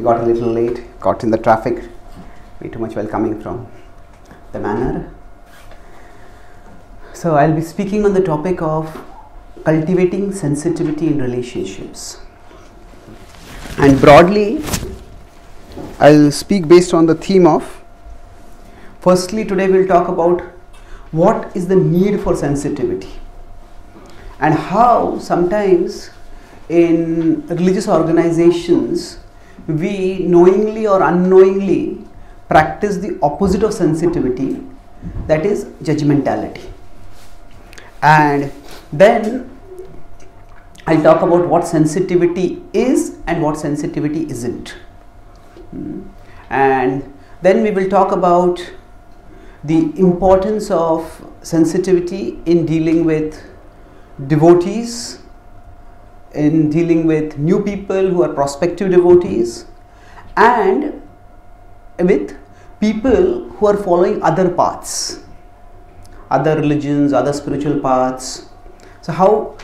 got a little late, caught in the traffic, way too much while coming from the manor. So I'll be speaking on the topic of cultivating sensitivity in relationships. And broadly, I'll speak based on the theme of, firstly today we'll talk about what is the need for sensitivity and how sometimes in religious organizations we knowingly or unknowingly practice the opposite of sensitivity, that is judgmentality. And then I'll talk about what sensitivity is and what sensitivity isn't. And then we will talk about the importance of sensitivity in dealing with devotees, in dealing with new people who are prospective devotees, and with people who are following other paths, other religions, other spiritual paths. So how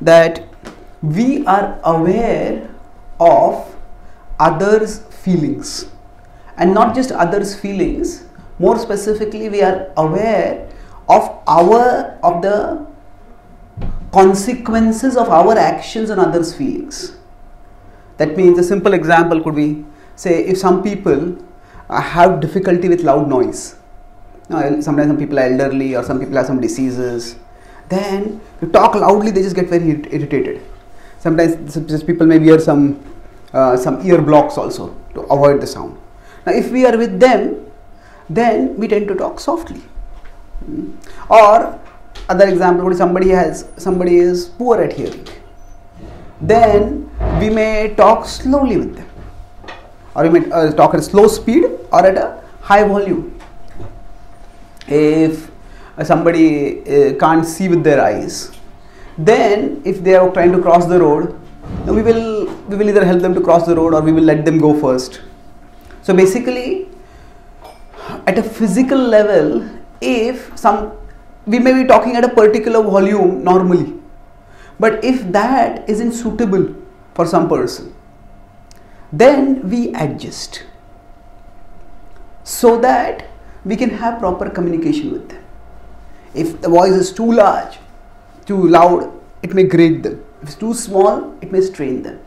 that we are aware of others' feelings, and not just others' feelings, more specifically we are aware of the consequences of our actions on others' feelings. That means a simple example could be, say, if some people have difficulty with loud noise. Sometimes some people are elderly or some people have some diseases. Then you talk loudly, they just get very irritated. Sometimes people may wear some ear blocks also to avoid the sound. Now if we are with them, then we tend to talk softly. Or other example, somebody is poor at hearing, then we may talk slowly with them, or we may talk at a slow speed or at a high volume. If somebody can't see with their eyes, then if they are trying to cross the road, we will either help them to cross the road or we will let them go first. So basically, at a physical level, we may be talking at a particular volume normally, but if that isn't suitable for some person, then we adjust so that we can have proper communication with them. If the voice is too large, too loud, it may grate them. If it's too small, it may strain them.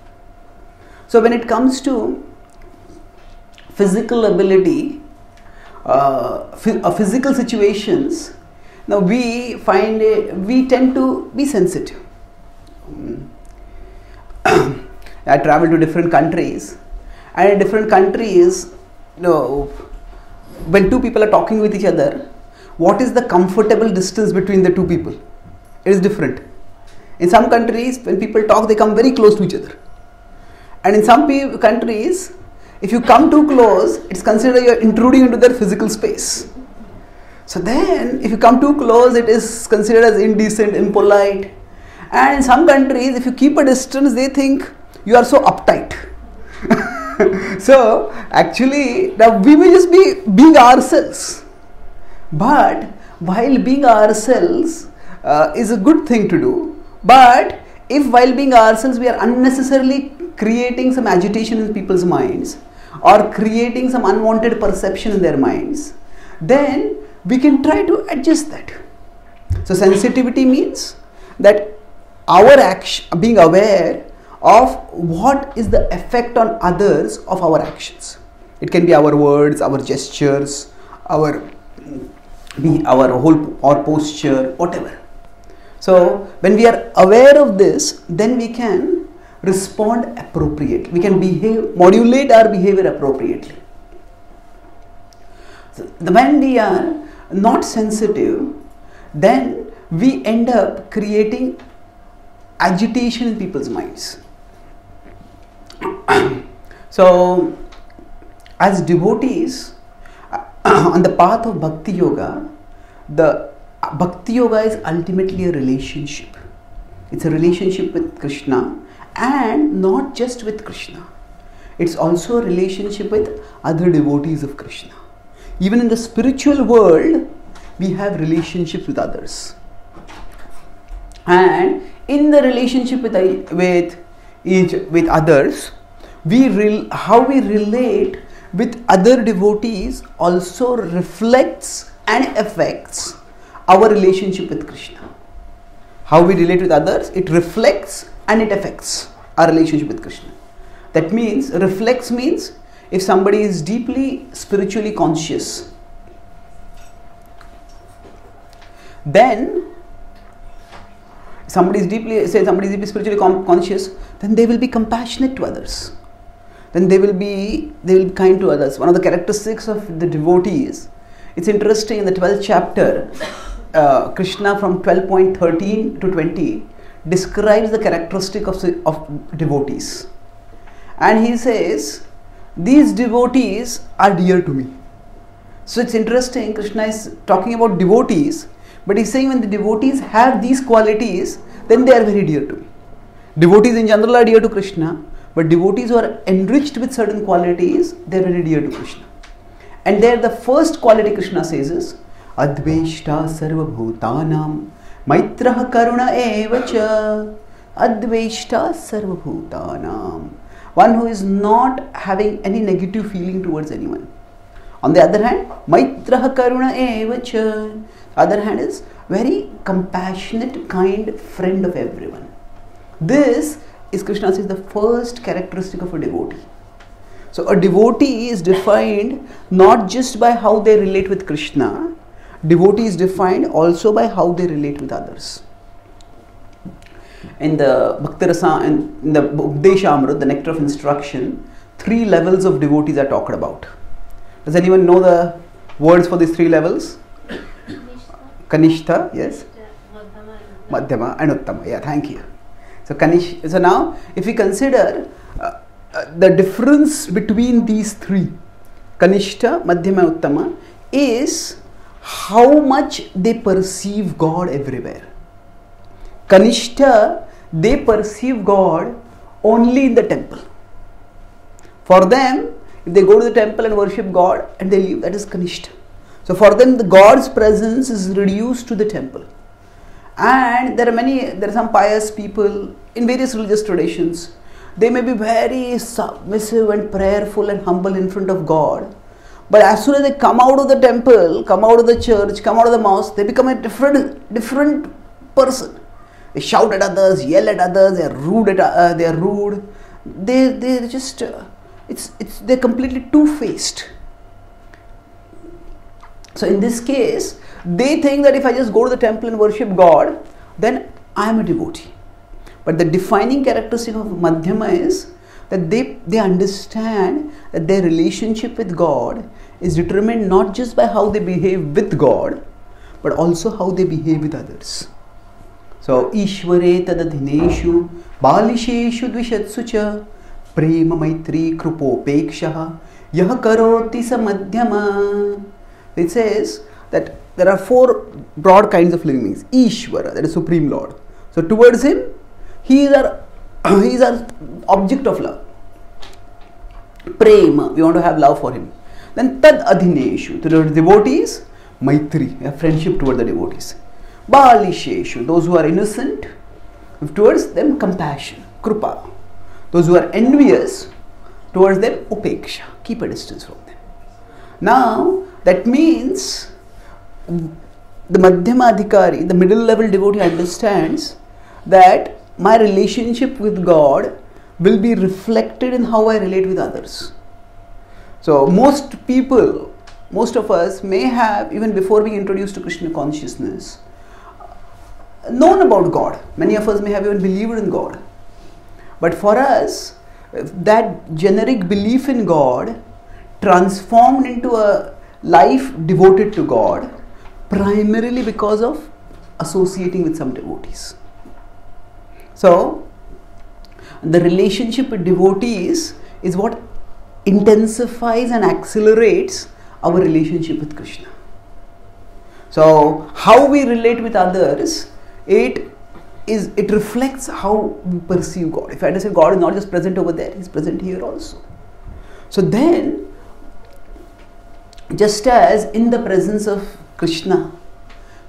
So when it comes to physical ability, physical situations, now we tend to be sensitive. I travel to different countries, and in different countries, when two people are talking with each other, what is the comfortable distance between the two people? It is different. In some countries, when people talk, they come very close to each other. And in some countries, if you come too close, it's considered you are intruding into their physical space. So then, if you come too close, it is considered as indecent, impolite. And in some countries, if you keep a distance, they think you are so uptight. So actually, now we may just be being ourselves. But while being ourselves is a good thing to do, but if while being ourselves we are unnecessarily creating some agitation in people's minds or creating some unwanted perception in their minds, then we can try to adjust that. So sensitivity means that our action, being aware of what is the effect on others of our actions. It can be our words, our gestures, our posture, whatever. So when we are aware of this, then we can respond appropriately. We can modulate our behavior appropriately. So when we are not sensitive, then we end up creating agitation in people's minds. So as devotees on the path of bhakti-yoga, the bhakti-yoga is ultimately a relationship. It's a relationship with Krishna, and not just with Krishna. it's also a relationship with other devotees of Krishna. Even in the spiritual world, we have relationships with others. And in the relationship with others, how we relate with other devotees also reflects and affects our relationship with Krishna. How we relate with others, it reflects and it affects our relationship with Krishna. That means, reflects means if somebody is deeply spiritually conscious, then somebody is deeply spiritually conscious, then they will be compassionate to others. Then they will be kind to others. One of the characteristics of the devotees, it's interesting, in the 12th chapter, Krishna from 12.13 to 20 describes the characteristic of devotees. And he says, these devotees are dear to me. So it's interesting, Krishna is talking about devotees, but he's saying when the devotees have these qualities, then they are very dear to me. Devotees in general are dear to Krishna, but devotees who are enriched with certain qualities, they are very dear to Krishna. And there the first quality Krishna says is, Adveshta sarva bhutanam maitraha karuna evacha. Adveshta sarva bhutanam. One who is not having any negative feeling towards anyone. On the other hand, maitraha karuna evacha. Other hand is very compassionate, kind friend of everyone. This is, Krishna says, the first characteristic of a devotee. So a devotee is defined not just by how they relate with Krishna. Devotee is defined also by how they relate with others. In the Bhakti Rasa and in the Updesha Amrit, the nectar of instruction, 3 levels of devotees are talked about. Does anyone know the words for these 3 levels? Kanishta, yes. Madhyama and Uttama. Yeah, thank you. So now, if we consider the difference between these 3, Kanishta, Madhyama, Uttama, is how much they perceive God everywhere. Kanishta, they perceive God only in the temple. For them, if they go to the temple and worship God and they leave, that is Kanishta. So for them, the God's presence is reduced to the temple. And there are some pious people in various religious traditions. They may be very submissive and prayerful and humble in front of God. But as soon as they come out of the temple, come out of the church, come out of the mosque, they become a different person. They shout at others, yell at others, they are rude. They're just they're completely two-faced. So in this case, they think that if I just go to the temple and worship God, then I am a devotee. But the defining characteristic of Madhyama is that they understand that their relationship with God is determined not just by how they behave with God, but also how they behave with others. So, Ishvare tadadhineshu balisheshu dvishatsu cha prema maitri krupopekshaha yah karoti sa madhyama. It says that there are 4 broad kinds of living beings. Ishvara, that is Supreme Lord. So towards Him, He is our object of love. Prema, we want to have love for Him. Then Tad Adhineshu, to the devotees, Maitri, we have friendship toward the devotees. Balisheshu, those who are innocent, towards them compassion, Krupa. Those who are envious, towards them Upeksha, keep a distance from them. Now, that means the Madhyama Adhikari, the middle level devotee, understands that my relationship with God will be reflected in how I relate with others. So most of us may have, even before being introduced to Krishna consciousness, known about God. Many of us may have even believed in God. But for us, that generic belief in God transformed into a life devoted to God primarily because of associating with some devotees. So, the relationship with devotees is what intensifies and accelerates our relationship with Krishna. So, how we relate with others, it reflects how we perceive God. If I understand God is not just present over there, He is present here also. So then, just as in the presence of Krishna,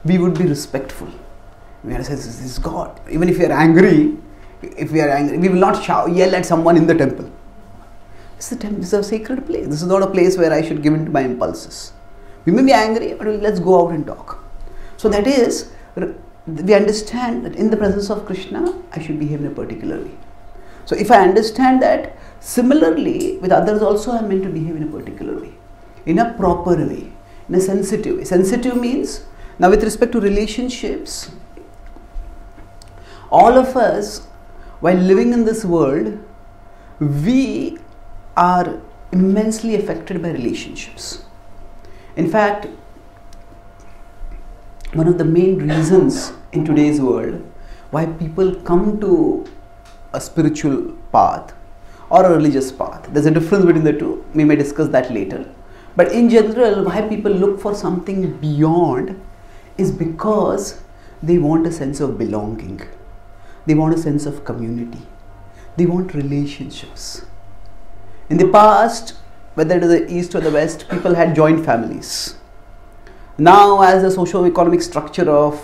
we would be respectful. We are saying, this is God. Even if we are angry, we will not yell at someone in the temple. This is a sacred place. This is not a place where I should give in to my impulses. We may be angry, but let's go out and talk. So that is, we understand that in the presence of Krishna, I should behave in a particular way. So if I understand that, similarly, with others also I am meant to behave in a particular way. In a proper way. In a sensitive way. Sensitive means, now with respect to relationships, all of us, while living in this world, we are immensely affected by relationships. In fact, one of the main reasons in today's world why people come to a spiritual path or a religious path, there's a difference between the two, we may discuss that later. But in general, why people look for something beyond is because they want a sense of belonging. They want a sense of community. They want relationships. In the past, whether to the east or the west, people had joint families. Now, as the socio-economic structure of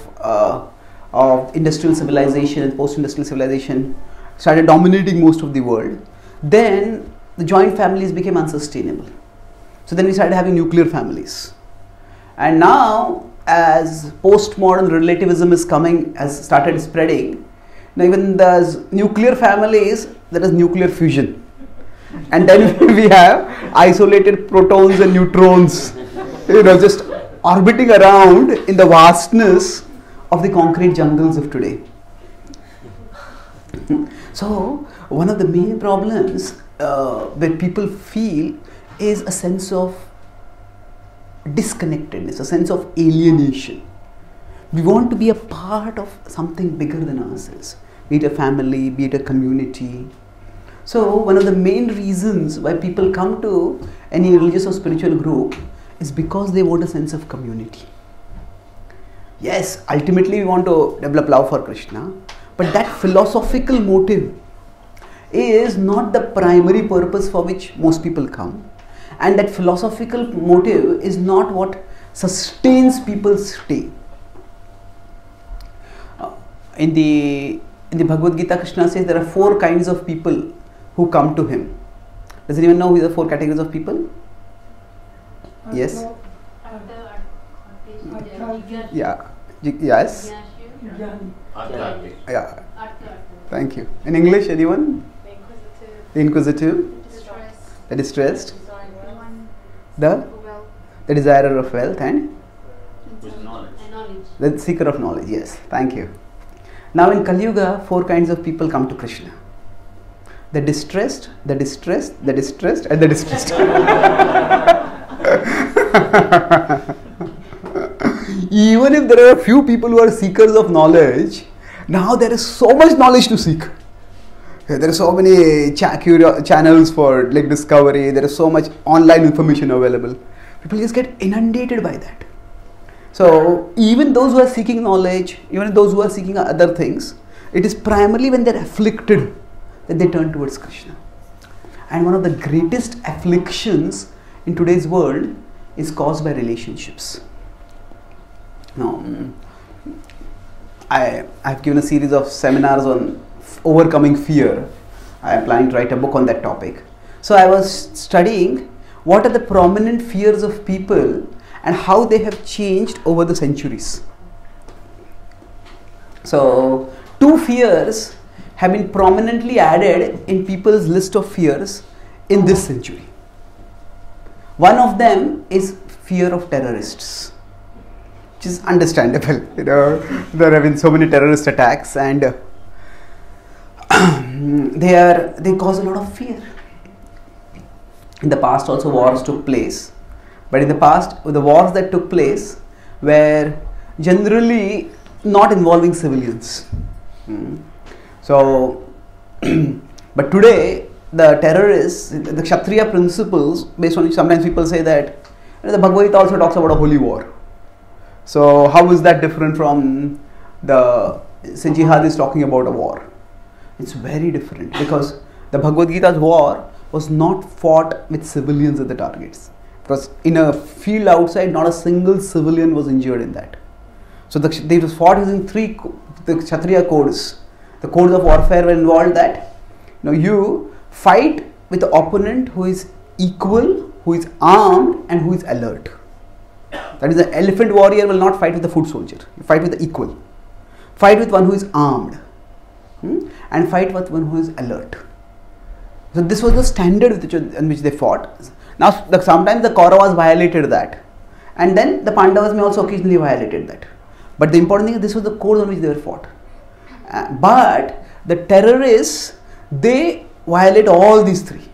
industrial civilization and post-industrial civilization started dominating most of the world, then the joint families became unsustainable. So then we started having nuclear families. And now, as postmodern relativism has started spreading, now even the nuclear families, there is nuclear fusion. And then we have isolated protons and neutrons, just orbiting around in the vastness of the concrete jungles of today. So, one of the main problems that people feel is a sense of disconnectedness, a sense of alienation. We want to be a part of something bigger than ourselves, be it a family, be it a community. So, one of the main reasons why people come to any religious or spiritual group is because they want a sense of community. Yes, ultimately we want to develop love for Krishna, but that philosophical motive is not the primary purpose for which most people come, and that philosophical motive is not what sustains people's stay. In the Bhagavad-gita, Krishna says there are 4 kinds of people who come to him. Does anyone know who are the 4 categories of people? Yes? Yeah. Yes? Yeah. Thank you. In English, anyone? The inquisitive. The distressed. The desirer of wealth and the seeker of knowledge. Yes. Thank you. Now in Kali Yuga, 4 kinds of people come to Krishna. The distressed, the distressed, the distressed, and the distressed. Even if there are a few people who are seekers of knowledge, now there is so much knowledge to seek. There are so many channels for discovery. There is so much online information available. People just get inundated by that. So even those who are seeking knowledge, even those who are seeking other things, it is primarily when they are afflicted that they turn towards Krishna. And one of the greatest afflictions in today's world is caused by relationships. Now, I've given a series of seminars on overcoming fear. I am planning to write a book on that topic. So I was studying what are the prominent fears of people and how they have changed over the centuries. So 2 fears have been prominently added in people's list of fears in this century. One of them is fear of terrorists, which is understandable. There have been so many terrorist attacks, and they cause a lot of fear. In the past also wars took place, but in the past the wars that took place were generally not involving civilians. So, but today the terrorists, the Kshatriya principles, based on which sometimes people say that the Bhagavad-gita also talks about a holy war. So how is that different from jihad is talking about a war? It's very different, because the Bhagavad-gita's war was not fought with civilians at the targets. Because in a field outside, not a single civilian was injured in that. So they was fought using the Kshatriya codes. The codes of warfare were involved that you fight with the opponent who is equal, who is armed and who is alert. That is, the elephant warrior will not fight with the foot soldier. You fight with the equal. Fight with one who is armed and fight with one who is alert. So this was the standard in which they fought. Now sometimes the Kauravas violated that, and then the Pandavas may also occasionally violated that. But the important thing is this was the code on which they were fought. But the terrorists, they violate all these three.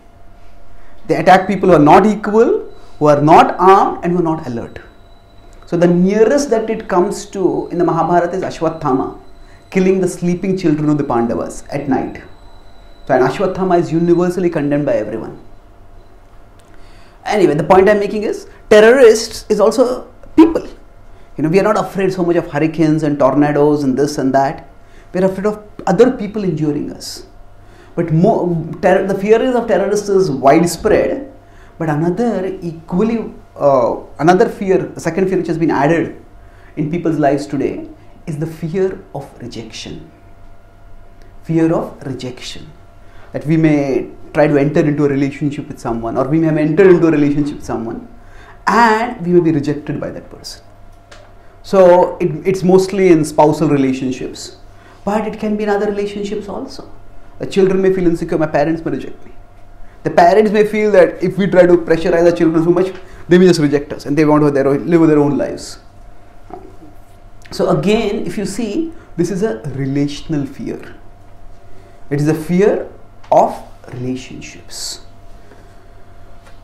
They attack people who are not equal, who are not armed and who are not alert. So the nearest that it comes to in the Mahabharata is Ashwatthama, killing the sleeping children of the Pandavas at night. So and Ashwatthama is universally condemned by everyone. Anyway, the point I am making is terrorists is also people. We are not afraid so much of hurricanes and tornadoes and this and that. We are afraid of other people injuring us. But the fear of terrorists is widespread. But another fear, the second fear which has been added in people's lives today is the fear of rejection. Fear of rejection. That we may try to enter into a relationship with someone, or we may have entered into a relationship with someone and we may be rejected by that person. So it's mostly in spousal relationships, but it can be in other relationships also. The children may feel insecure, my parents may reject me. The parents may feel that if we try to pressurize the children too much, they may just reject us and they want to live their own lives. So again, if you see, this is a relational fear. It is a fear of relationships.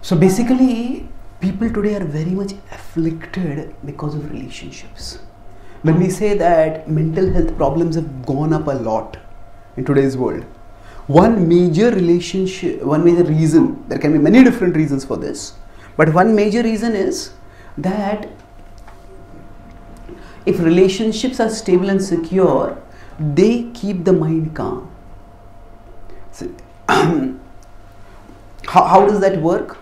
So basically, people today are very much afflicted because of relationships. When we say that mental health problems have gone up a lot in today's world, one major reason, there can be many different reasons for this, but one major reason is that if relationships are stable and secure, they keep the mind calm. So, how does that work?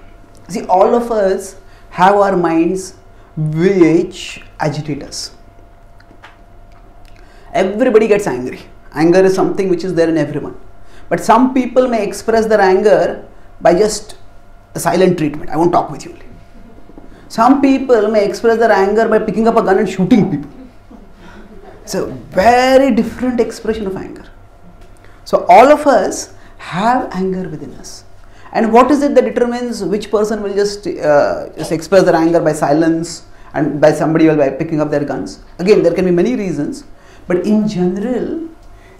See, all of us have our minds which agitate us. Everybody gets angry. Anger is something which is there in everyone. But some people may express their anger by just a silent treatment. I won't talk with you. Some people may express their anger by picking up a gun and shooting people. It's a very different expression of anger. So all of us have anger within us. And what is it that determines which person will just express their anger by silence and by somebody by picking up their guns? Again, there can be many reasons, but in general,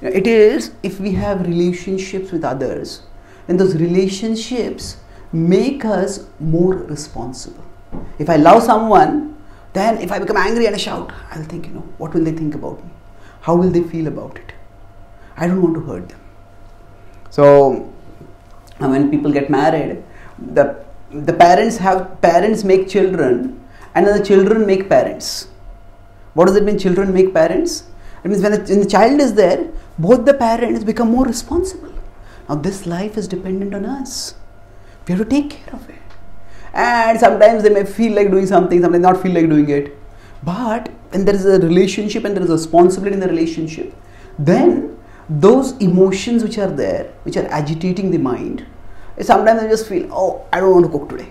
it is if we have relationships with others, then those relationships make us more responsible. If I love someone, then if I become angry and I shout, I'll think, what will they think about me? How will they feel about it? I don't want to hurt them. So when people get married, the parents make children and then the children make parents. What does it mean, children make parents? It means when the child is there, both the parents become more responsible. Now this life is dependent on us. We have to take care of it. And sometimes they may feel like doing something, sometimes not feel like doing it. But when there is a relationship and there is a responsibility in the relationship, then those emotions which are there, which are agitating the mind, sometimes I just feel, oh, I don't want to cook today.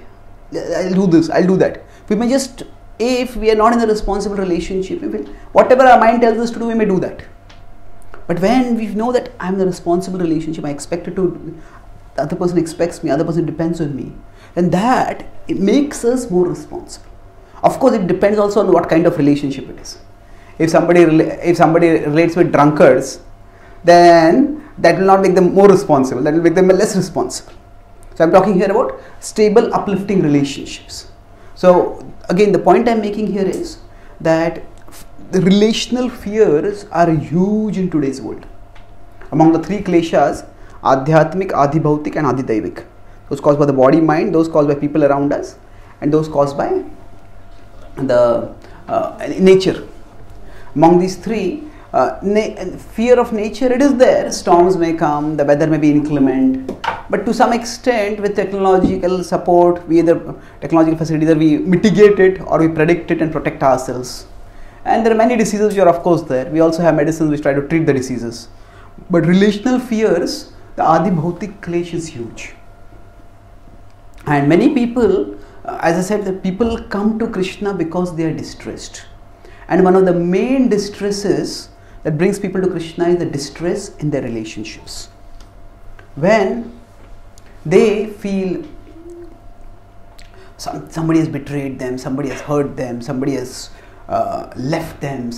I'll do this, I'll do that. We may just, if we are not in a responsible relationship, whatever our mind tells us to do, we may do that. But when we know that I'm in a responsible relationship, I expect it to, the other person expects me, the other person depends on me, then that, it makes us more responsible. Of course, it depends also on what kind of relationship it is. If somebody relates with drunkards, then that will not make them more responsible, that will make them less responsible. So I'm talking here about stable, uplifting relationships. So again, the point I'm making here is that the relational fears are huge in today's world. Among the three kleshas, Adhyatmik, Adhibhautik and Adhidaivik. Those caused by the body, mind, those caused by people around us, and those caused by the nature. Among these three, fear of nature, it is there. Storms may come, the weather may be inclement, But to some extent, with technological support, technological facility, either we mitigate it or we predict it and protect ourselves. And there are many diseases which are of course there. We also have medicines which try to treat the diseases. But relational fears, the Adi Bhautik Klesh is huge. And many people, as I said, the people come to Krishna because they are distressed. And one of the main distresses that brings people to Krishna is the distress in their relationships. When they feel somebody has betrayed them, somebody has hurt them, somebody has left them,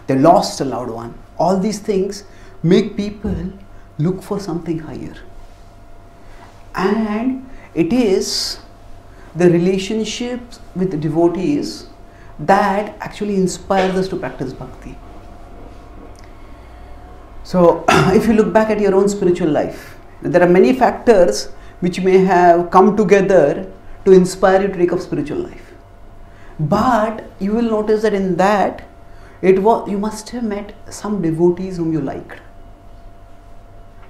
they lost a loved one. All these things make people look for something higher. And it is the relationships with the devotees that actually inspires us to practice bhakti. So, if you look back at your own spiritual life, there are many factors which may have come together to inspire you to take up spiritual life. But you will notice that in that, you must have met some devotees whom you liked.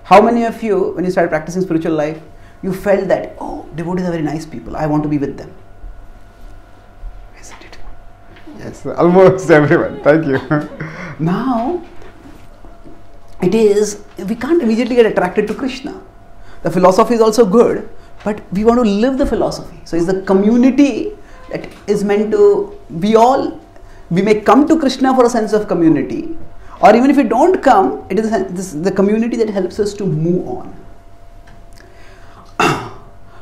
How many of you, when you started practicing spiritual life, you felt that, oh, devotees are very nice people, I want to be with them? Isn't it? Yes, almost everyone. Thank you. Now, we can't immediately get attracted to Krishna. The philosophy is also good, but we want to live the philosophy. So it's the community that is meant to, we may come to Krishna for a sense of community, or even if we don't come, it is the community that helps us to move on.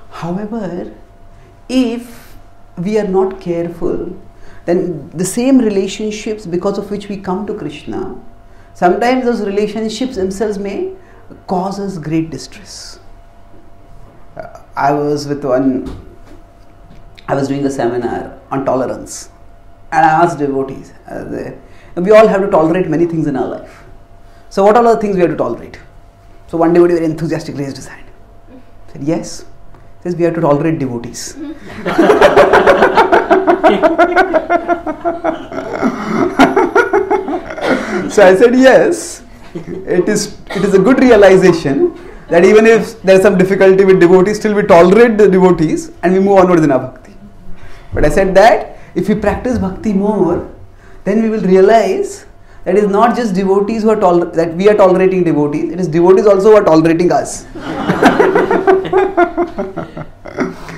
However, if we are not careful, then the same relationships because of which we come to Krishna, sometimes those relationships themselves may cause us great distress. I was doing a seminar on tolerance, and I asked devotees, we all have to tolerate many things in our life. So what are all the things we have to tolerate? So one devotee very enthusiastically raised his hand. He said, yes. He says, we have to tolerate devotees. So I said, yes, it is a good realization that even if there is some difficulty with devotees, still we tolerate the devotees and we move onwards in our bhakti. But I said that if we practice bhakti more, then we will realize that it is not just devotees who are that we are tolerating devotees, it is devotees also who are tolerating us.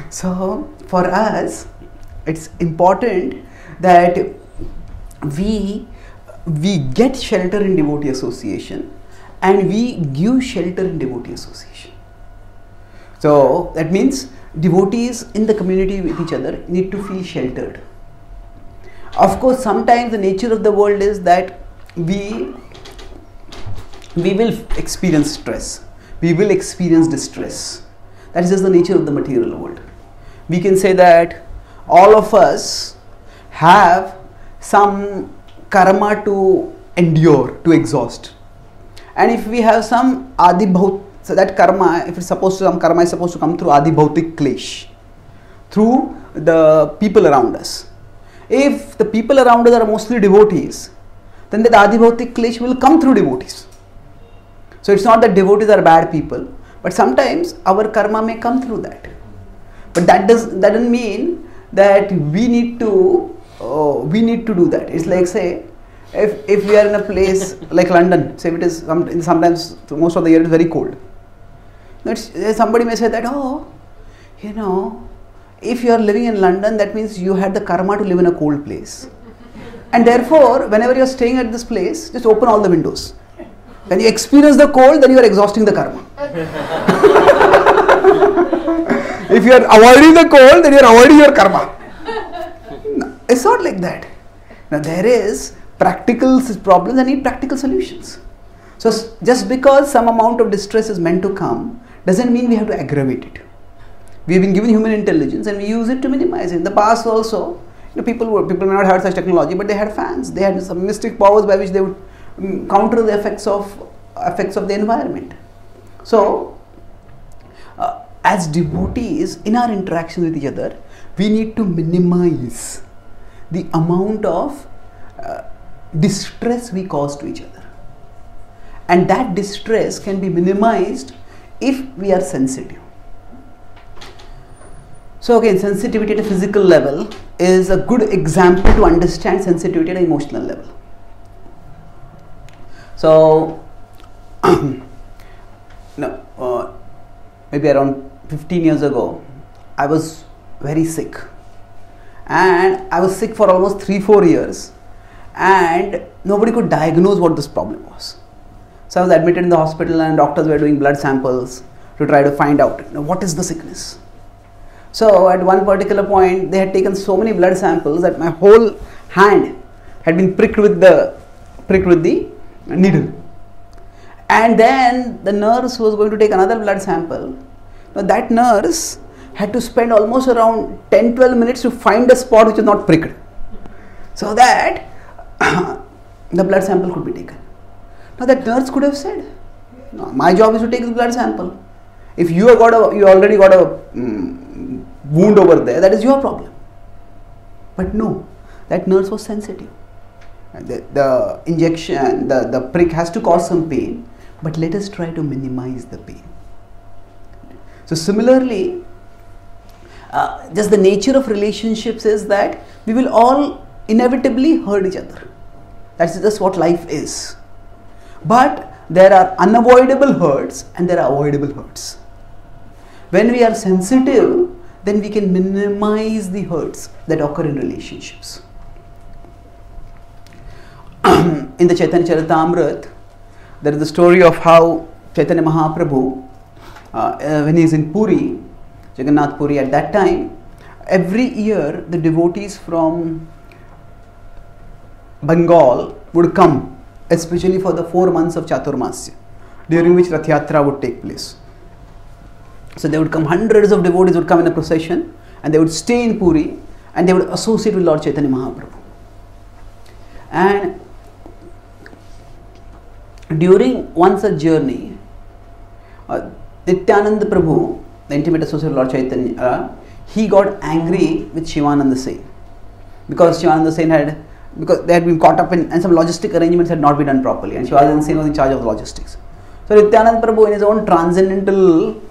So for us, it's important that we get shelter in devotee association and we give shelter in devotee association. So that means devotees in the community with each other need to feel sheltered. Of course, sometimes the nature of the world is that we will experience stress, we will experience distress. That is just the nature of the material world. We can say that all of us have some karma to endure, to exhaust. And if we have some adi bhaut, so that karma, if it's supposed to, some karma is supposed to come through adi bhautik klesh, through the people around us. If the people around us are mostly devotees, then that adi bhautik klesh will come through devotees. So it's not that devotees are bad people, but sometimes our karma may come through that. But that doesn't mean that we need to do that. It's like, say, if we are in a place like London, say it is sometimes most of the year it is very cold. Somebody may say that, if you are living in London, that means you had the karma to live in a cold place. And therefore, whenever you are staying at this place, just open all the windows. When you experience the cold, then you are exhausting the karma. If you are avoiding the cold, then you are avoiding your karma. No, it's not like that. Now there is practical problems and need practical solutions. So just because some amount of distress is meant to come, doesn't mean we have to aggravate it. We have been given human intelligence and we use it to minimize it. In the past also, people may not have such technology, but they had fans. They had some mystic powers by which they would counter the effects of the environment. So, as devotees, in our interaction with each other, we need to minimize the amount of distress we cause to each other. And that distress can be minimized if we are sensitive. So again, sensitivity at a physical level is a good example to understand sensitivity at an emotional level. So maybe around 15 years ago, I was very sick, and I was sick for almost 3-4 years, and nobody could diagnose what this problem was. So I was admitted in the hospital, and doctors were doing blood samples to try to find out what is the sickness. So at one particular point, they had taken so many blood samples that my whole hand had been pricked with the needle. And then the nurse who was going to take another blood sample, that nurse had to spend almost around 10-12 minutes to find a spot which was not pricked, so that the blood sample could be taken. Now that nurse could have said, no, my job is to take the blood sample. If you already got a wound over there, that is your problem. But no, that nurse was sensitive. The injection, the prick has to cause some pain, but let us try to minimize the pain. So similarly, just the nature of relationships is that we will all inevitably hurt each other. That's just what life is. But there are unavoidable hurts and there are avoidable hurts. When we are sensitive, then we can minimize the hurts that occur in relationships. In the Chaitanya Charitamrita, there is the story of how Chaitanya Mahaprabhu, when he is in Puri, Jagannath Puri, at that time, every year the devotees from Bengal would come, especially for the 4 months of Chaturmasya, during which Rath Yatra would take place. So they would come, hundreds of devotees would come in a procession, and they would stay in Puri, and they would associate with Lord Chaitanya Mahaprabhu. And during one such journey, Nityananda Prabhu, the intimate associate of Lord Chaitanya, he got angry with Shivananda Sen, because Shivananda Sen because they had been caught up in, and some logistic arrangements had not been done properly, and Shivananda Sen was in charge of the logistics. So Nityananda Prabhu, in his own transcendental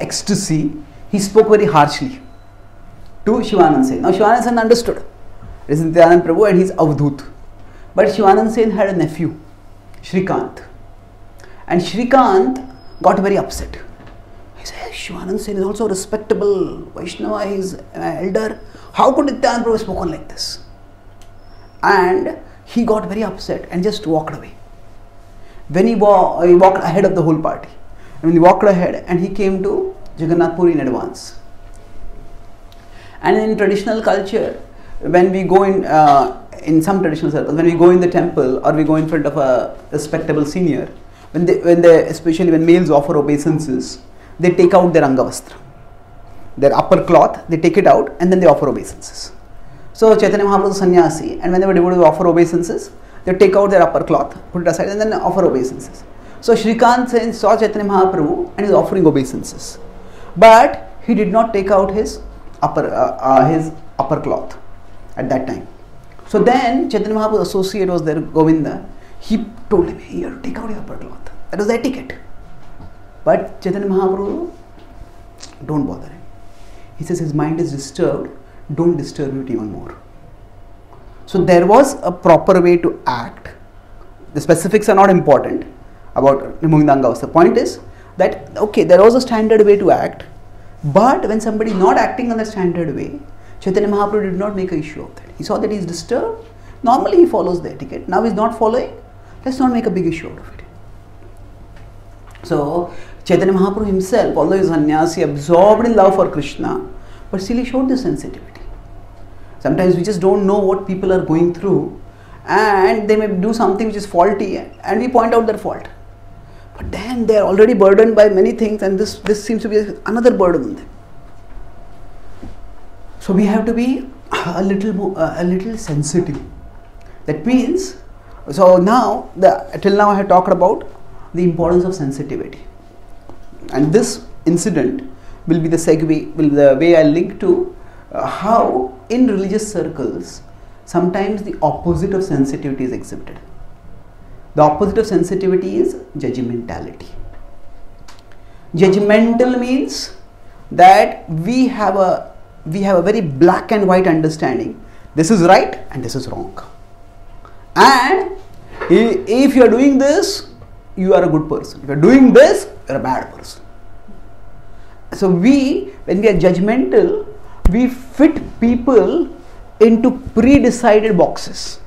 ecstasy, he spoke very harshly to Shivananda Sen. Now Shivananda Sen understood, it is Nityananda Prabhu and he is Avadhut. But Shivananda Sen had a nephew, Shrikant, and Shrikant got very upset. He said, Shivananda Sen is also a respectable Vaishnava, he is an elder. How could Nityananda Prabhu have spoken like this? And he got very upset and just walked away. When he walked ahead of the whole party. And when he walked ahead, and he came to Jagannath Puri in advance. And in traditional culture, when we go in some traditional circles, when we go in the temple or we go in front of a respectable senior, especially when males offer obeisances, they take out their Angavastra, their upper cloth, they take it out and then they offer obeisances. So Chaitanya Mahaprabhu was sannyasi, and whenever devotees offer obeisances, they take out their upper cloth, put it aside, and then offer obeisances. So Shrikant Sen saw Chaitanya Mahaprabhu and is offering obeisances, but he did not take out his upper cloth at that time. So then Chaitanya Mahaprabhu's associate was there, Govinda. He told him, "You have to take out your upper cloth." That was the etiquette. But Chaitanya Mahaprabhu, don't bother him. He says his mind is disturbed. Don't disturb it even more. So there was a proper way to act. The specifics are not important about removing the Angavastra. The point is that, okay, there was a standard way to act, but when somebody is not acting on the standard way, Chaitanya Mahaprabhu did not make an issue of that. He saw that he is disturbed. Normally he follows the etiquette. Now he is not following. Let's not make a big issue out of it. So Chaitanya Mahaprabhu himself, although he is sannyasi, absorbed in love for Krishna, but still he showed this sensitivity. Sometimes we just don't know what people are going through, and they may do something which is faulty, and we point out their fault. But then they are already burdened by many things, and this seems to be another burden on them. So we have to be a little sensitive. That means, so now till now I have talked about the importance of sensitivity, and this incident will be the segue, will be the way I link to how in religious circles sometimes the opposite of sensitivity is exhibited. The opposite of sensitivity is judgmentality. Judgmental means that we have a very black and white understanding. This is right and this is wrong. And if you are doing this, you are a good person. If you are doing this, you are a bad person. So when we are judgmental, we fit people into pre-decided boxes.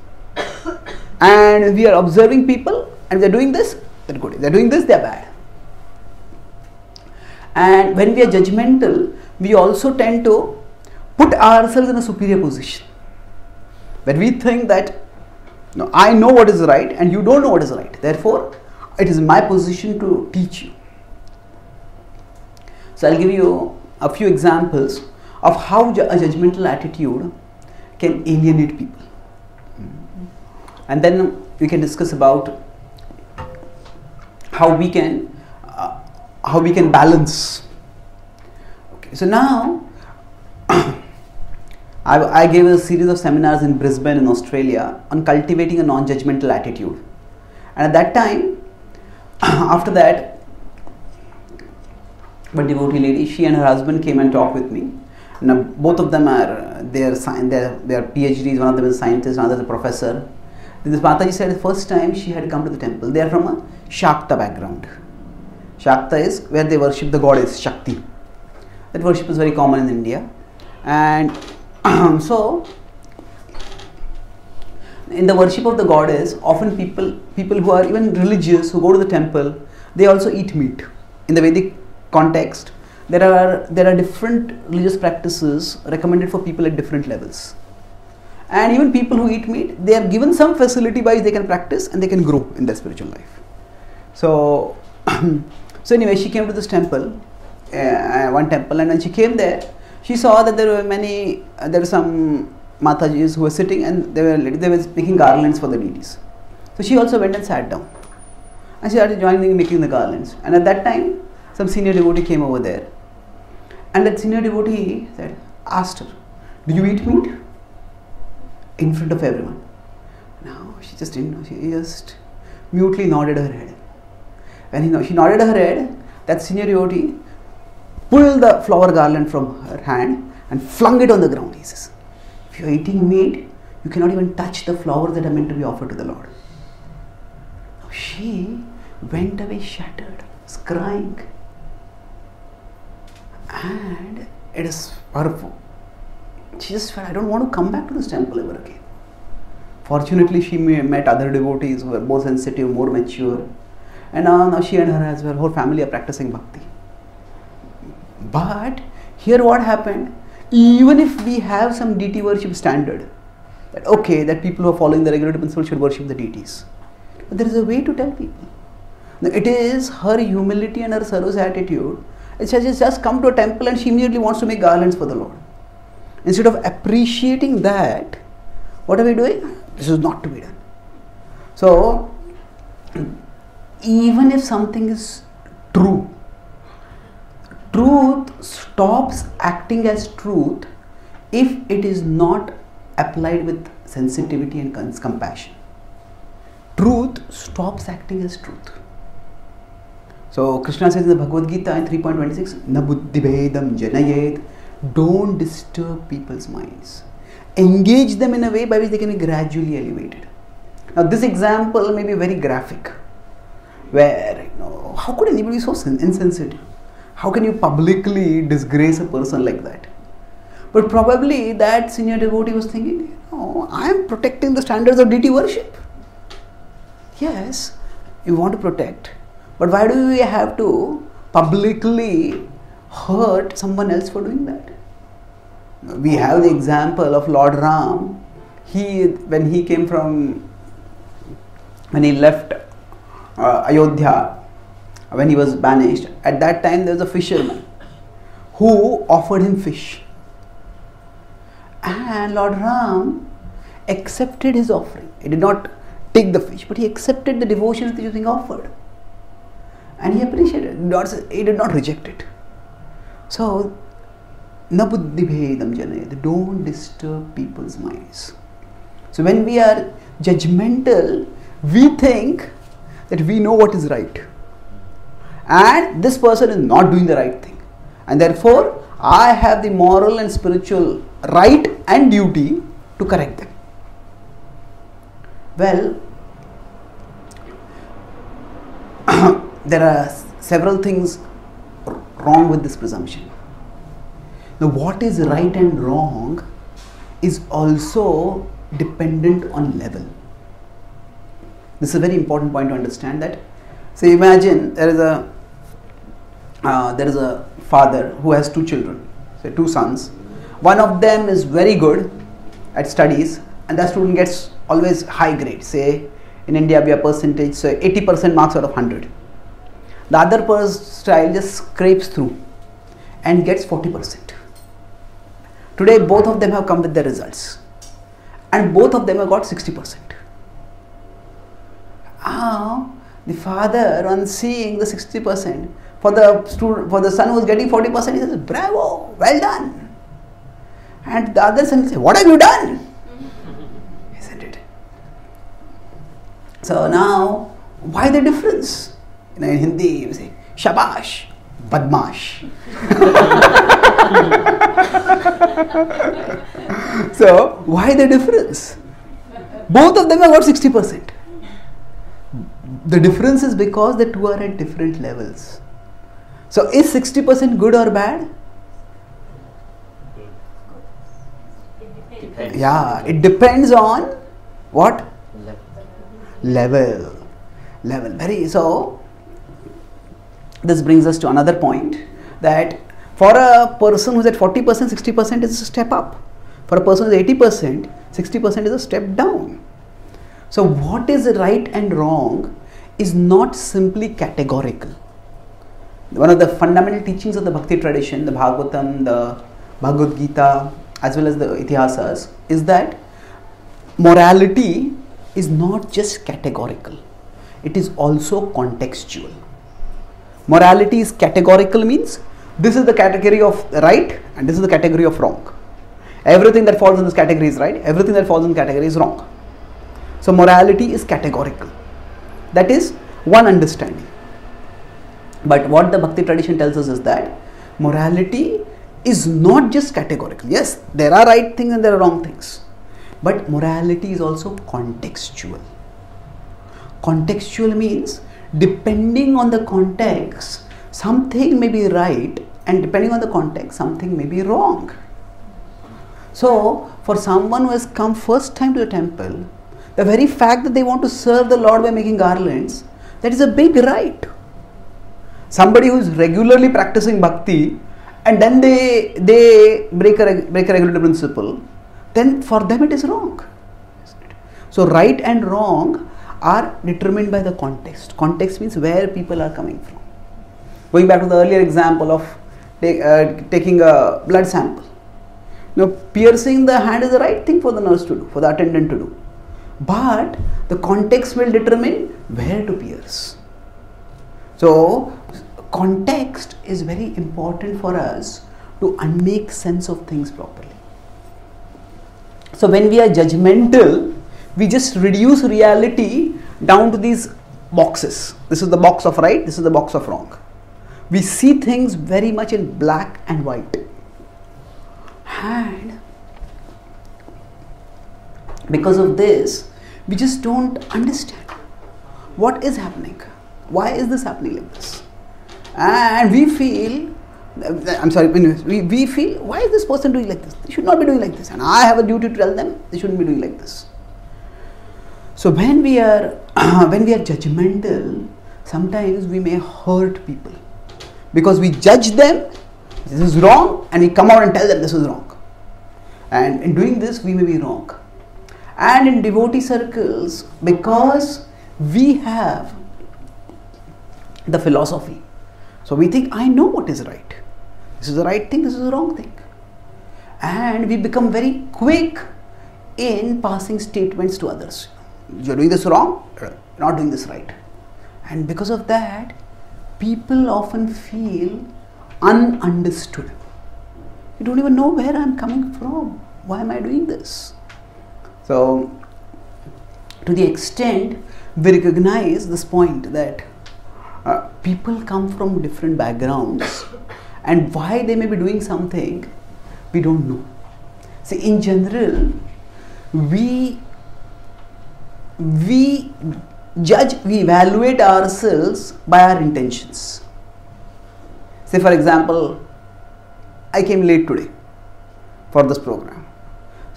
And we are observing people, and they are doing this, they are good. If they are doing this, they are bad. And when we are judgmental, we also tend to put ourselves in a superior position. When we think that, no, I know what is right and you don't know what is right. Therefore, it is my position to teach you. So I'll give you a few examples of how a judgmental attitude can alienate people. And then we can discuss about how we can balance. Okay, so now I gave a series of seminars in Brisbane in Australia on cultivating a non-judgmental attitude. And at that time, after that, one devotee lady, she and her husband came and talked with me. Now both of them are they are PhDs. One of them is a scientist, another is a professor. This Mataji said the first time she had come to the temple. They are from a Shakta background. Shakta is where they worship the goddess Shakti. That worship is very common in India. And so in the worship of the goddess, often people who are even religious, who go to the temple, they also eat meat. In the Vedic context, there are different religious practices recommended for people at different levels. And even people who eat meat, they are given some facility by which they can practice and they can grow in their spiritual life. So, so anyway, she came to this temple, one temple, and when she came there, she saw that there were some Matajis who were sitting and they were making garlands for the deities. So she also went and sat down. And she started joining making the garlands. And at that time, some senior devotee came over there. And that senior devotee asked her, "Do you eat meat?" In front of everyone. No, she just didn't know. She just mutely nodded her head. When she nodded her head, that senior devotee pulled the flower garland from her hand and flung it on the ground. He says, "If you are eating meat, you cannot even touch the flowers that are meant to be offered to the Lord." Now she went away shattered, was crying. And it is powerful. She just felt, "I don't want to come back to this temple ever again." Fortunately, she met other devotees who were more sensitive, more mature. And now she and her whole family are practicing bhakti. But here what happened, even if we have some deity worship standard, that people who are following the regulated principle should worship the deities. But there is a way to tell people. Now, it is her humility and her service attitude. She has just come to a temple and she immediately wants to make garlands for the Lord. Instead of appreciating that, what are we doing? This is not to be done. So, even if something is true, truth stops acting as truth if it is not applied with sensitivity and compassion. Truth stops acting as truth. So Krishna says in the Bhagavad-gita in 3.26, "Na buddhibedam janayet," don't disturb people's minds. Engage them in a way by which they can be gradually elevated. Now this example may be very graphic, where how could anybody be so insensitive? How can you publicly disgrace a person like that? But probably that senior devotee was thinking, I am protecting the standards of deity worship. Yes, you want to protect, but why do we have to publicly hurt someone else for doing that? We have the example of Lord Ram. When he left Ayodhya, when he was banished, at that time there was a fisherman who offered him fish. And Lord Ram accepted his offering. He did not take the fish, but he accepted the devotion that he was being offered. And he appreciated it. He did not reject it. So, na buddhi bhedam janayat, don't disturb people's minds. So when we are judgmental, we think that we know what is right. and this person is not doing the right thing, and therefore I have the moral and spiritual right and duty to correct them. Well, there are several things wrong with this presumption. Now, what is right and wrong is also dependent on level. This is a very important point to understand. That, say, imagine there is a father who has two children, say 2 sons. One of them is very good at studies, and that student gets always high grade. Say in India we have percentage, so 80% marks out of 100. The other person's child just scrapes through and gets 40%. Today both of them have come with their results, and both of them have got 60%. Now the father, on seeing the 60%, for the son who is getting 40%, he says, "Bravo, well done." And the other son says, "What have you done?" Isn't it? So now, why the difference? In Hindi, you say, "Shabash, badmash." So, why the difference? Both of them have got 60%. The difference is because the two are at different levels. So, is 60% good or bad? Depends. Yeah, it depends on what? Level. So, this brings us to another point, that for a person who is at 40%, 60% is a step up. For a person who is 80%, 60% is a step down. So what is right and wrong is not simply categorical. One of the fundamental teachings of the Bhakti tradition, the Bhagavatam, the Bhagavad-gita, as well as the Itihasas, is that morality is not just categorical, it is also contextual. Morality is categorical, means this is the category of right and this is the category of wrong. Everything that falls in this category is right, everything that falls in this category is wrong. So morality is categorical. That is one understanding. But what the Bhakti tradition tells us is that morality is not just categorical. Yes, there are right things and there are wrong things. But morality is also contextual. Contextual means depending on the context, something may be right, and depending on the context, something may be wrong. So, for someone who has come first time to the temple, the very fact that they want to serve the Lord by making garlands, that is a big right. Somebody who is regularly practicing bhakti and then they break a regulative principle, then for them it is wrong. So, right and wrong are determined by the context. Context means where people are coming from. Going back to the earlier example of taking a blood sample. Now, piercing the hand is the right thing for the nurse to do, for the attendant to do. But the context will determine where to pierce. So, context is very important for us to make sense of things properly. So, when we are judgmental, we just reduce reality down to these boxes. This is the box of right, this is the box of wrong. We see things very much in black and white. And because of this, we just don't understand what is happening. Why is this happening like this? And we feel, we feel, why is this person doing like this? They should not be doing like this. And I have a duty to tell them they shouldn't be doing like this. So when we are judgmental, sometimes we may hurt people because we judge them, this is wrong, and we come out and tell them this is wrong. And in doing this, we may be wrong. And in devotee circles, because we have the philosophy, so we think, I know what is right. This is the right thing, this is the wrong thing. And we become very quick in passing statements to others. You're doing this wrong, you're not doing this right. And because of that, people often feel ununderstood. You don't even know where I'm coming from. Why am I doing this? So, to the extent we recognize this point that people come from different backgrounds, and why they may be doing something, we don't know. See, in general, we judge, we evaluate ourselves by our intentions. Say, for example, I came late today for this program.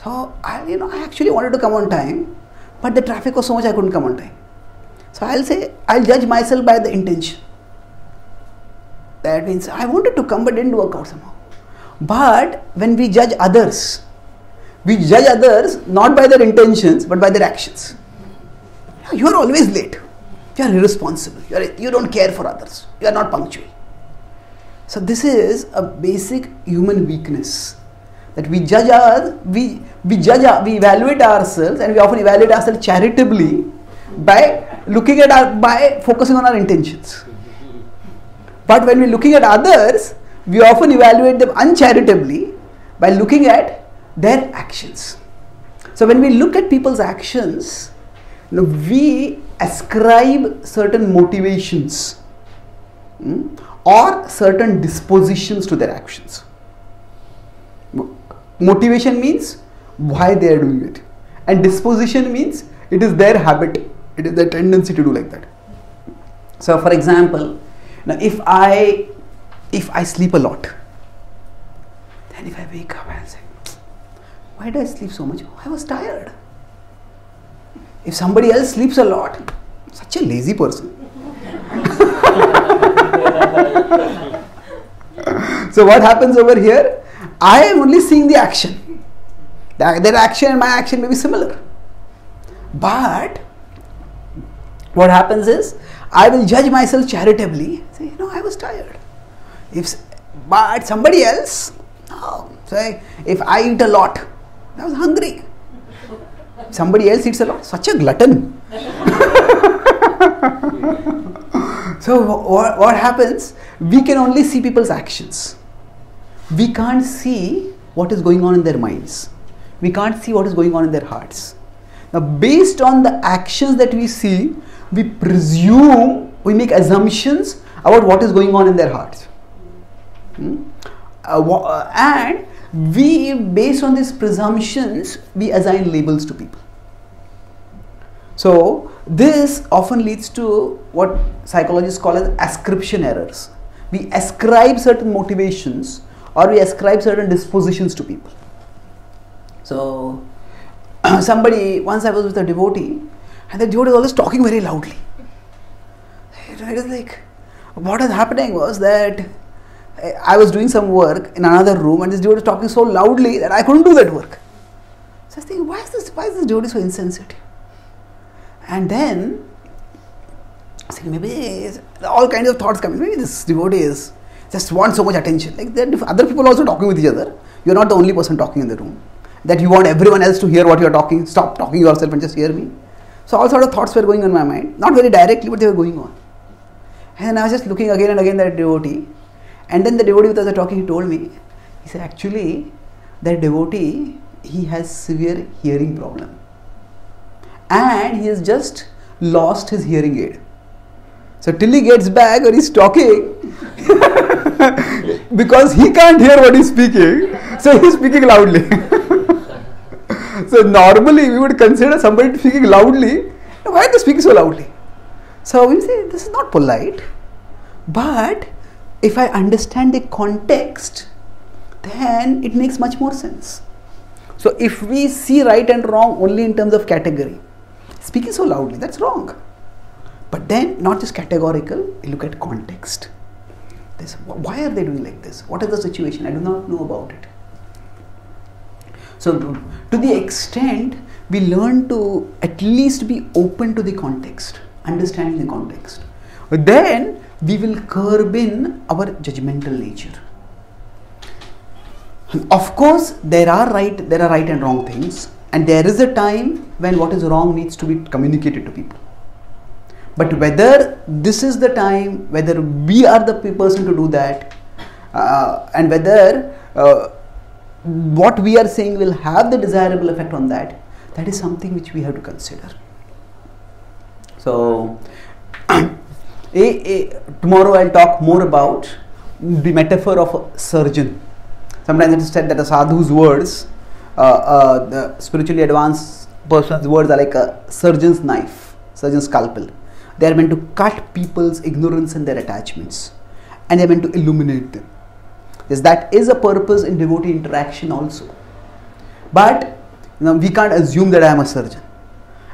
So, I actually wanted to come on time, but the traffic was so much I couldn't come on time. So, I'll judge myself by the intention. That means I wanted to come but didn't work out somehow. But when we judge others not by their intentions but by their actions. You are always late. You are irresponsible. You don't care for others. You are not punctual. So this is a basic human weakness, that we evaluate ourselves, and we often evaluate ourselves charitably by focusing on our intentions. But when we are looking at others, we often evaluate them uncharitably by looking at their actions. So when we look at people's actions, we ascribe certain motivations or certain dispositions to their actions. Motivation means why they are doing it, and disposition means it is their habit, it is their tendency to do like that. So for example, now if I sleep a lot, then if I wake up and say, why did I sleep so much? I was tired. If somebody else sleeps a lot, such a lazy person. So what happens over here? I am only seeing the action. Their action and my action may be similar. But what happens is, I will judge myself charitably, say, I was tired. But somebody else, say, if I eat a lot, I was hungry. Somebody else eats a lot, such a glutton. So what happens? We can only see people's actions. We can't see what is going on in their minds. We can't see what is going on in their hearts. Now, based on the actions that we see, we presume, we make assumptions about what is going on in their hearts. And we, based on these presumptions, we assign labels to people. So this often leads to what psychologists call as ascription errors. We ascribe certain motivations or we ascribe certain dispositions to people. So once I was with a devotee, and the devotee was always talking very loudly. It is like, what is happening was that I was doing some work in another room, and this devotee was talking so loudly that I couldn't do that work. So I was thinking, why is this devotee so insensitive? And then I think maybe all kinds of thoughts come in. Maybe this devotee just wants so much attention. Like there are other people also talking with each other. You're not the only person talking in the room. That you want everyone else to hear what you're talking. Stop talking yourself and just hear me. So all sort of thoughts were going on in my mind. Not very directly, but they were going on. And I was just looking again and again at that devotee. And then the devotee with us were talking, he told me, he said, actually, that devotee, he has severe hearing problem. And he has just lost his hearing aid. So till he gets back or he's talking, because he can't hear what he's speaking, so he's speaking loudly. So normally we would consider somebody speaking loudly, why are they speaking so loudly? So we say, this is not polite, but if I understand the context, then it makes much more sense. So if we see right and wrong only in terms of category, speaking so loudly, that's wrong. But then not just categorical, we look at context. Why are they doing like this? What is the situation? I do not know about it. So to the extent we learn to at least be open to the context, understanding the context, then we will curb in our judgmental nature. Of course, there are right and wrong things, and there is a time when what is wrong needs to be communicated to people. But whether this is the time, whether we are the person to do that, and whether what we are saying will have the desirable effect on that, that is something which we have to consider. So Tomorrow I'll talk more about the metaphor of a surgeon. Sometimes it is said that a sadhu's words, the spiritually advanced person's words are like a surgeon's knife, surgeon's scalpel. They are meant to cut people's ignorance and their attachments, and they are meant to illuminate them. Yes, that is a purpose in devotee interaction also. But we can't assume that I am a surgeon,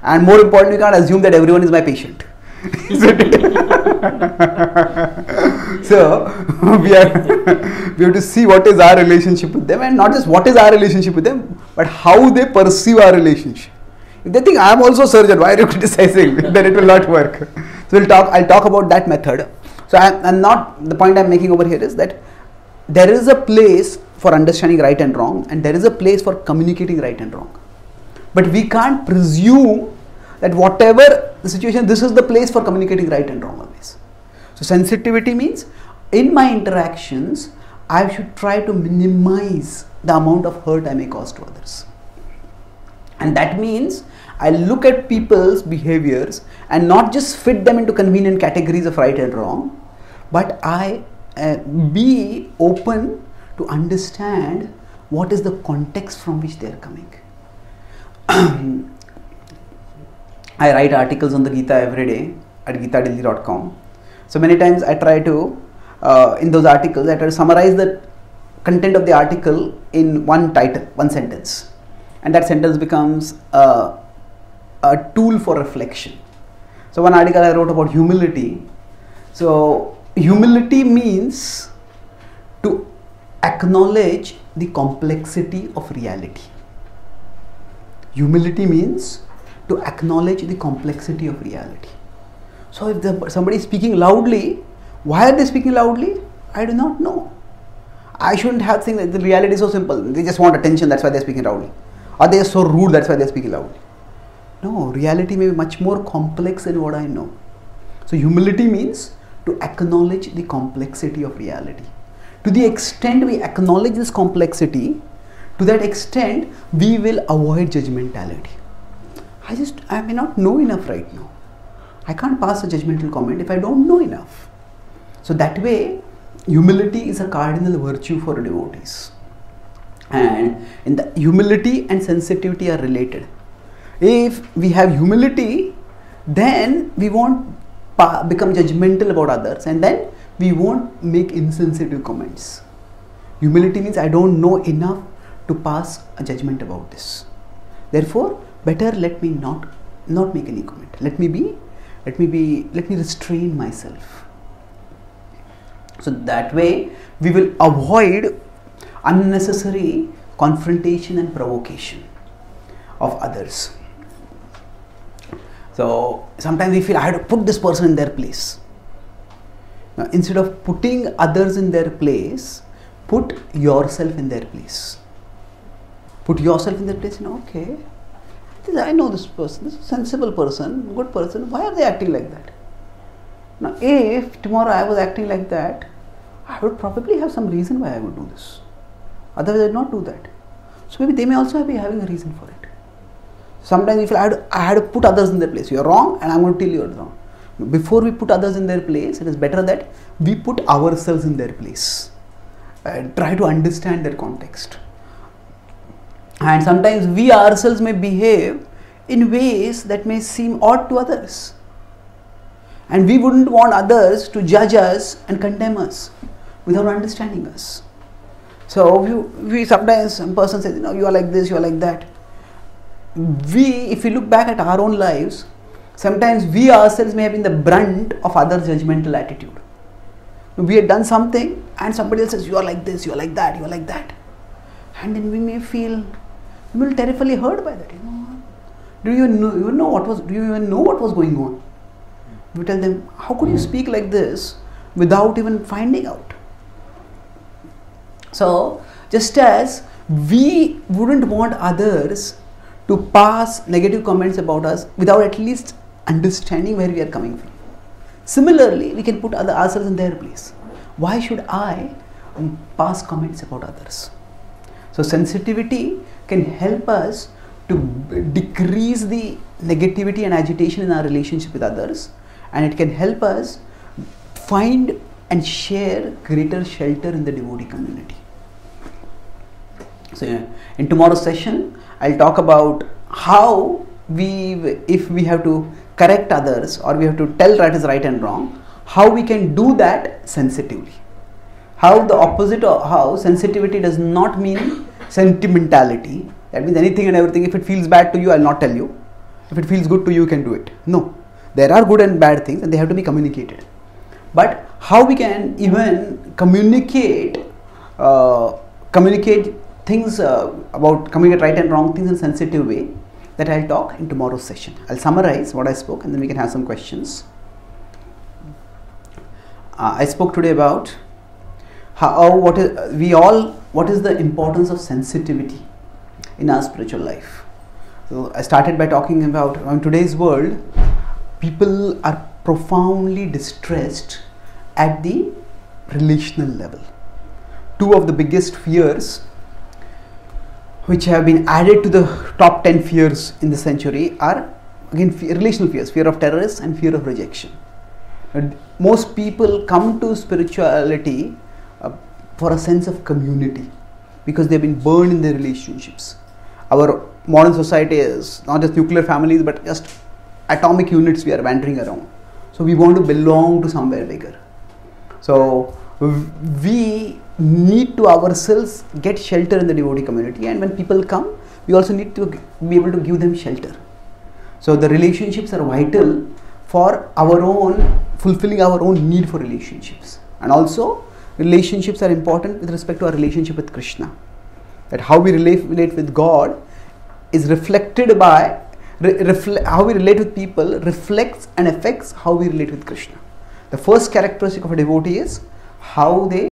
and more importantly, we can't assume that everyone is my patient. So we have to see what is our relationship with them, and not just what is our relationship with them, but how they perceive our relationship. If they think I am also a surgeon, why are you criticizing me? Then it will not work. So I'll talk about that method. So I'm not, the point I'm making over here is that there is a place for understanding right and wrong, and there is a place for communicating right and wrong. But we can't presume that whatever the situation, this is the place for communicating right and wrong always. So sensitivity means in my interactions, I should try to minimize the amount of hurt I may cause to others. And that means I look at people's behaviors and not just fit them into convenient categories of right and wrong, but I be open to understand what is the context from which they are coming. I write articles on the Gita every day at gitadelhi.com. So many times I try to, in those articles, I try to summarize the content of the article in one title, one sentence. And that sentence becomes a tool for reflection. So one article I wrote about humility. So humility means to acknowledge the complexity of reality. Humility means to acknowledge the complexity of reality. So if somebody is speaking loudly, why are they speaking loudly? I do not know. I shouldn't have think that the reality is so simple. They just want attention, that's why they are speaking loudly. Or they are so rude, that's why they are speaking loudly. No, reality may be much more complex than what I know. So humility means to acknowledge the complexity of reality. To the extent we acknowledge this complexity, to that extent we will avoid judgmentality. I may not know enough right now. I can't pass a judgmental comment if I don't know enough. So that way, humility is a cardinal virtue for devotees. And in the humility and sensitivity are related. If we have humility, then we won't become judgmental about others, and then we won't make insensitive comments. Humility means I don't know enough to pass a judgment about this. Therefore, better let me not make any comment. Let me restrain myself. So that way we will avoid unnecessary confrontation and provocation of others. So sometimes we feel I have to put this person in their place. Now, instead of putting others in their place, put yourself in their place. Put yourself in their place, okay, I know this person, this is a sensible person, good person, why are they acting like that? Now if tomorrow I was acting like that, I would probably have some reason why I would do this. Otherwise I would not do that. So maybe they may also be having a reason for it. Sometimes we feel I had to put others in their place. You are wrong and I am going to tell you you are wrong. Before we put others in their place, it is better that we put ourselves in their place. Try to understand their context. And sometimes we ourselves may behave in ways that may seem odd to others. And we wouldn't want others to judge us and condemn us without understanding us. So we sometimes, some person says, you are like this, you are like that. If we look back at our own lives, sometimes we ourselves may have been the brunt of others' judgmental attitude. We had done something and somebody else says, you are like this, you are like that, you are like that. And then we may feel terribly hurt by that. Do you even know what was going on? We tell them, how could you speak like this without even finding out? So, just as we wouldn't want others to pass negative comments about us without at least understanding where we are coming from. Similarly, we can put ourselves in their place. Why should I pass comments about others? So sensitivity can help us to decrease the negativity and agitation in our relationship with others, and it can help us find and share greater shelter in the devotee community. So in tomorrow's session, I'll talk about how if we have to correct others or we have to tell what is right and wrong, how we can do that sensitively. How the opposite of how sensitivity does not mean sentimentality. That means anything and everything. If it feels bad to you, I'll not tell you. If it feels good to you, you can do it. No. There are good and bad things and they have to be communicated. But how we can even communicate things communicate right and wrong things in a sensitive way, that I'll talk in tomorrow's session. I'll summarize what I spoke and then we can have some questions. I spoke today about what is the importance of sensitivity in our spiritual life. So I started by talking about, in today's world, people are profoundly distressed at the relational level. Two of the biggest fears which have been added to the top 10 fears in the century are again relational fears, fear of terrorists and fear of rejection. And most people come to spirituality for a sense of community because they've been burned in their relationships. Our modern society is not just nuclear families but just atomic units we are wandering around. So we want to belong to somewhere bigger. So we need to ourselves get shelter in the devotee community, and when people come, we also need to be able to give them shelter. So the relationships are vital for our own fulfilling our own need for relationships, and also relationships are important with respect to our relationship with Krishna. That how we relate with God is reflected by how we relate with people reflects and affects how we relate with Krishna. The first characteristic of a devotee is how they